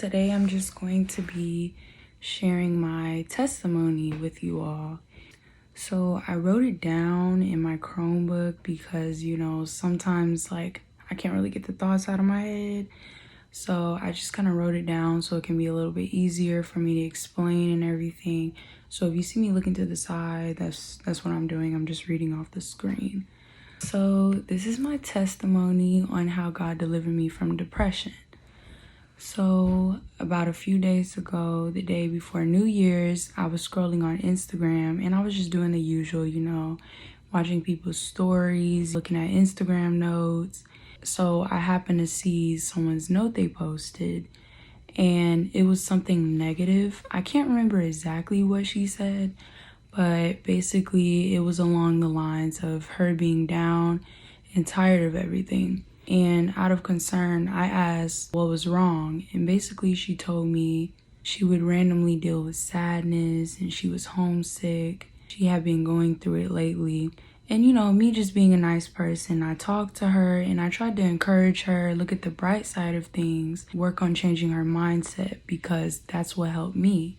today I'm just going to be sharing my testimony with you all. So I wrote it down in my Chromebook because, sometimes I can't really get the thoughts out of my head. So I just kind of wrote it down so it can be a little bit easier for me to explain and everything. So if you see me looking to the side, that's what I'm doing. I'm just reading off the screen. So this is my testimony on how God delivered me from depression. So about a few days ago, the day before New Year's, I was scrolling on Instagram and I was just doing the usual, watching people's stories, looking at Instagram notes. So I happened to see someone's note they posted and it was something negative. I can't remember exactly what she said, but basically it was along the lines of her being down and tired of everything. And out of concern, I asked what was wrong. And basically she told me she would randomly deal with sadness and she was homesick. She had been going through it lately. And me just being a nice person, I talked to her and I tried to encourage her, look at the bright side of things, work on changing her mindset because that's what helped me.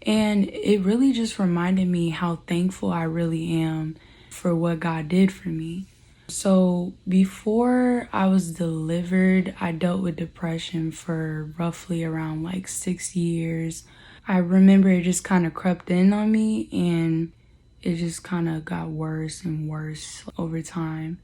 And it really just reminded me how thankful I really am for what God did for me. So before I was delivered, I dealt with depression for roughly around 6 years. I remember it just kind of crept in on me and it just kind of got worse and worse over time.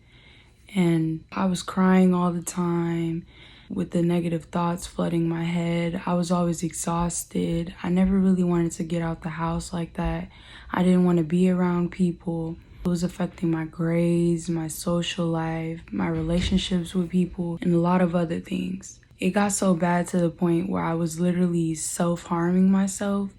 And I was crying all the time with the negative thoughts flooding my head. I was always exhausted. I never really wanted to get out the house like that. I didn't want to be around people. It was affecting my grades, my social life, my relationships with people, and a lot of other things. It got so bad to the point where I was literally self-harming myself,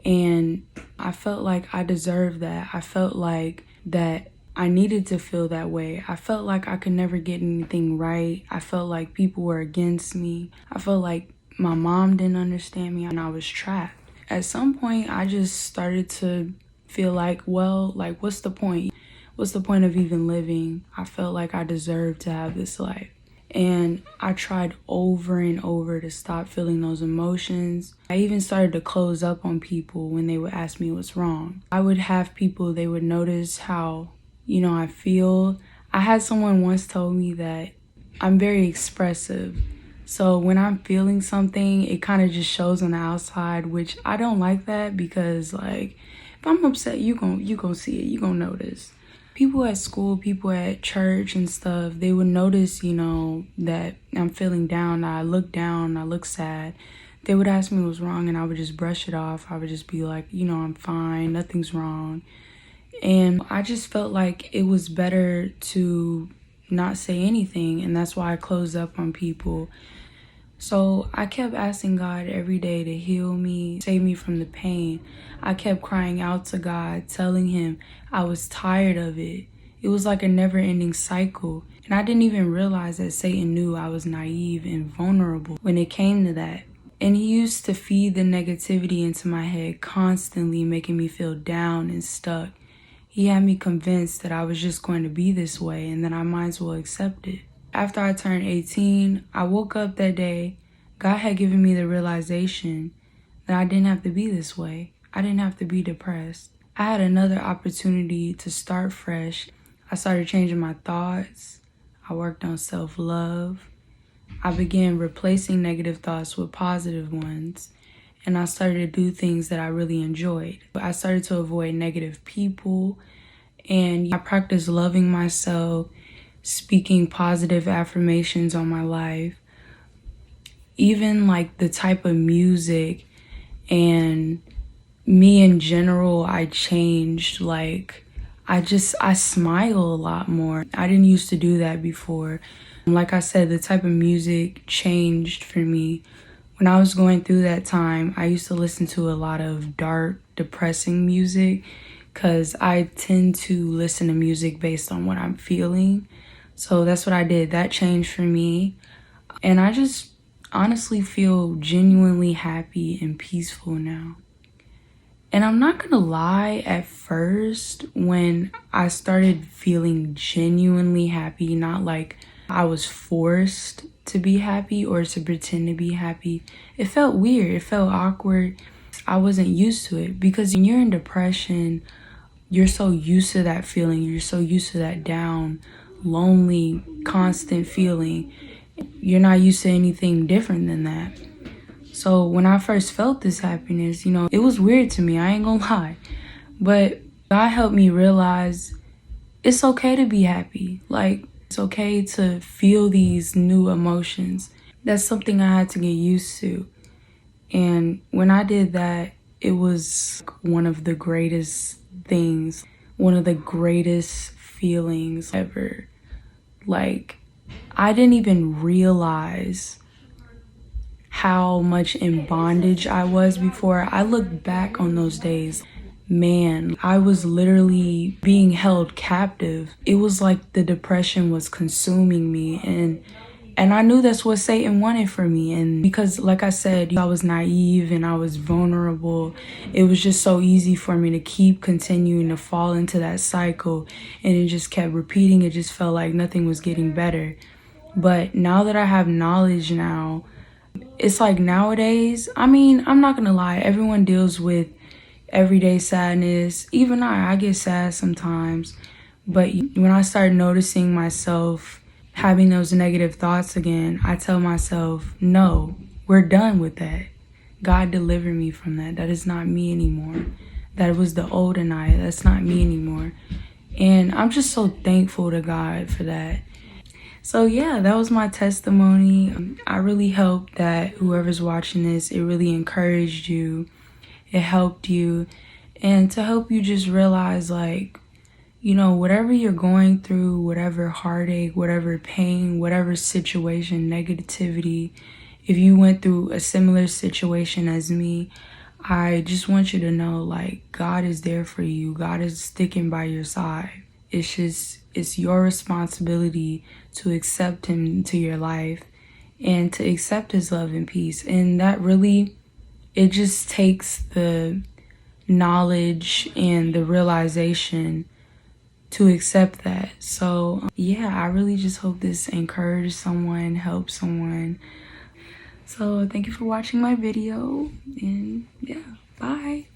and I felt like I deserved that. I felt like that I needed to feel that way. I felt like I could never get anything right. I felt like people were against me. I felt like my mom didn't understand me and I was trapped. At some point, I just started to feel like, what's the point? What's the point of even living? I felt like I deserved to have this life. And I tried over and over to stop feeling those emotions. I even started to close up on people when they would ask me what's wrong. I would have people, they would notice how, I feel. I had someone once told me that I'm very expressive. So when I'm feeling something, it kind of just shows on the outside, which I don't like that because if I'm upset, you gon' see it, you gon' notice. People at school, people at church and stuff, they would notice, that I'm feeling down, I look sad. They would ask me what's wrong and I would just brush it off. I would just be like, I'm fine, nothing's wrong. And I just felt like it was better to not say anything, and that's why I closed up on people. So I kept asking God every day to heal me, save me from the pain. I kept crying out to God, telling him I was tired of it. It was like a never-ending cycle. And I didn't even realize that Satan knew I was naive and vulnerable when it came to that. And he used to feed the negativity into my head, constantly making me feel down and stuck. He had me convinced that I was just going to be this way and that I might as well accept it. After I turned 18, I woke up that day. God had given me the realization that I didn't have to be this way. I didn't have to be depressed. I had another opportunity to start fresh. I started changing my thoughts. I worked on self-love. I began replacing negative thoughts with positive ones. And I started to do things that I really enjoyed. I started to avoid negative people, and I practiced loving myself, speaking positive affirmations on my life. Even the type of music and me in general, I changed. I smile a lot more. I didn't used to do that before. Like I said, the type of music changed for me. When I was going through that time, I used to listen to a lot of dark, depressing music because I tend to listen to music based on what I'm feeling. So that's what I did. That changed for me. And I just honestly feel genuinely happy and peaceful now. And I'm not gonna lie, at first, when I started feeling genuinely happy, not I was forced to be happy or to pretend to be happy. It felt weird. It felt awkward. I wasn't used to it because when you're in depression, you're so used to that feeling. You're so used to that down, lonely, constant feeling. You're not used to anything different than that. So when I first felt this happiness, it was weird to me. I ain't gonna lie. But God helped me realize it's okay to be happy. Like, it's okay to feel these new emotions. That's something I had to get used to. And when I did that, it was one of the greatest things, one of the greatest feelings ever. Like, I didn't even realize how much in bondage I was before. I look back on those days. Man, I was literally being held captive. It was like the depression was consuming me, and I knew that's what Satan wanted for me. And because, like I said, I was naive and I was vulnerable, it was just so easy for me to keep continuing to fall into that cycle, and it just kept repeating. It just felt like nothing was getting better. But now that I have knowledge now, it's like nowadays, I'm not gonna lie, everyone deals with everyday sadness. Even I get sad sometimes. But when I start noticing myself having those negative thoughts again, I tell myself, no, we're done with that. God delivered me from that. That is not me anymore. That was the old Anaya. That's not me anymore. And I'm just so thankful to God for that. So yeah, that was my testimony. I really hope that whoever's watching this, it really encouraged you. It helped you, and to help you just realize, like, whatever you're going through, whatever heartache, whatever pain, whatever situation, negativity, if you went through a similar situation as me, I just want you to know, like, God is there for you. God is sticking by your side. It's your responsibility to accept him into your life and to accept his love and peace. And that really, it just takes the knowledge and the realization to accept that. So yeah, I really just hope this encourages someone, helps someone. So thank you for watching my video, and yeah, bye.